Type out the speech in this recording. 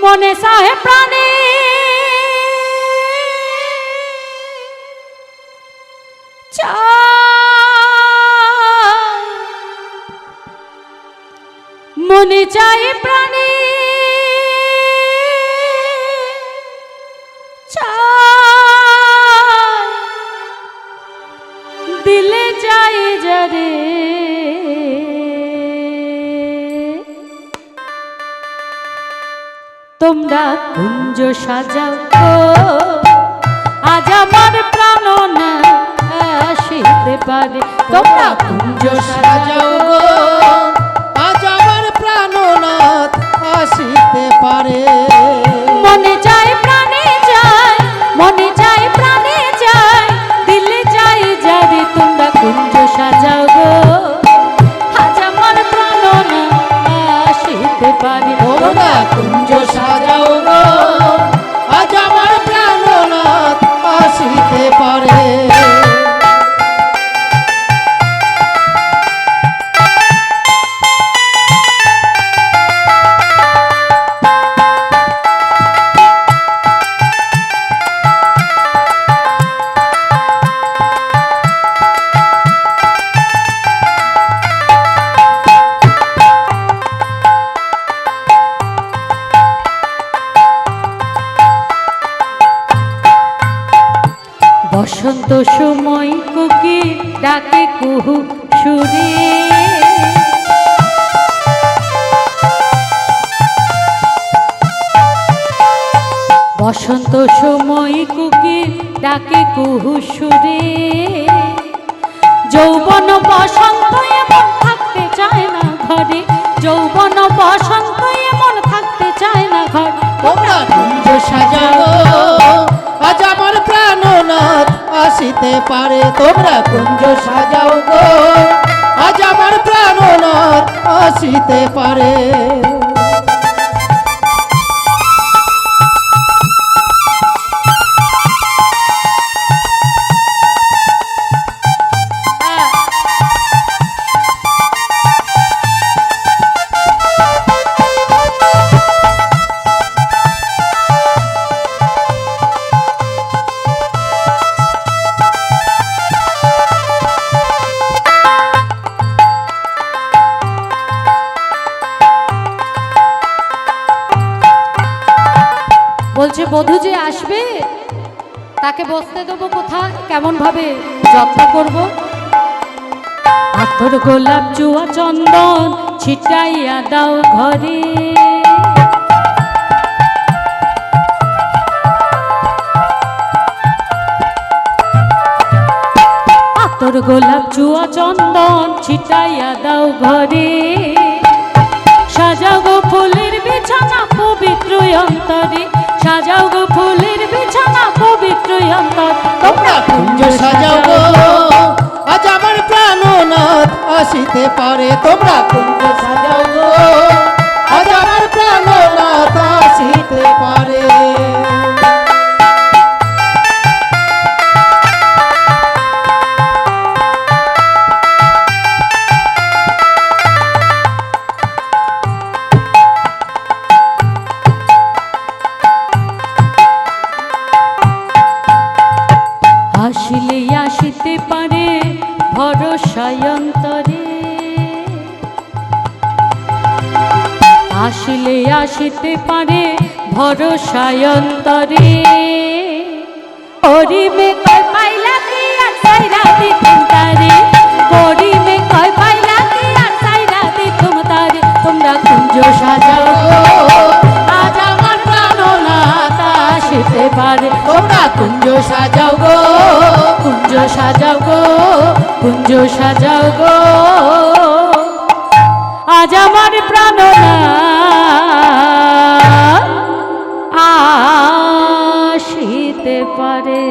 মনে সাহে প্রাণে মনে চাই প্রাণে দিলে যাই যারে তোমরা কুঞ্জ সাজাও আজ আমার প্রাণ না আসিতে পারে তোমরা কুঞ্জ সাজাও আজ আমার প্রাণনাথ আসিতে পারে মনে চাই প্রাণে যায় মনে চাই প্রাণে যায় দিলে যাই যারে তোমরা কুঞ্জ সাজাও গো আজ আমার প্রাণ না আসিতে পারে তোমরা কুঞ্জ সাজাও গো আজ আমার প্রাণনাথ আসিতে পারে বসন্ত সময় কোকিল ডাকে কুহু সুরে বসন্ত সময় কোকিল ডাকে কুহু সুরে যৌবন বসন্ত এমন থাকতে চায় না ঘরে যৌবন বসন্ত এমন থাকতে চায় না ঘরে তোমরা কুঞ্জ সাজাও আজ আমার প্রাণনাথ আসিতে পারে তোমরা কুঞ্জ সাজাও গো আজ আমার প্রাণনাথ আসিতে পারে বলছে বধূ যে আসবে তাকে বসতে দেবো কোথায় কেমন ভাবে যত্ন করব আতর গোলাপ জুয়া চন্দন ছিটাইয়া দাও ঘরে আতর গোলাপ জুয়া চন্দন ছিটাইয়া দাও ঘরে সাজাও গো ফুলের বিছানা পবিত্র অন্তরে সাজাও গো ফুলের বিছানা পবিত্র অন্তর তোমরা কুঞ্জ সাজাও গো আজ আমার প্রাণনাথ আসিতে পারে তোমরা কুঞ্জ সাজাও গো আজ আমার প্রাণনাথ আসিতে পারে আসিলে আসিতে পারে ভরসায় অন্তরে আসিলে আসিতে পারে ভরসায় অন্তরে করিবে কয় পাইলা কি আর সাইরা দিতুম তারে করিবে কয় পাইলা কি আর সাইরা দিতুম তারে তোমরা কুঞ্জ সাজাও আজ আমার প্রাণনাথ আসিতে পারে তোমরা কুঞ্জ সাজাও গো কুঞ্জ সাজাও গো কুঞ্জ সাজাও গো আজ আমার প্রাণনাথ আসিতে পারে।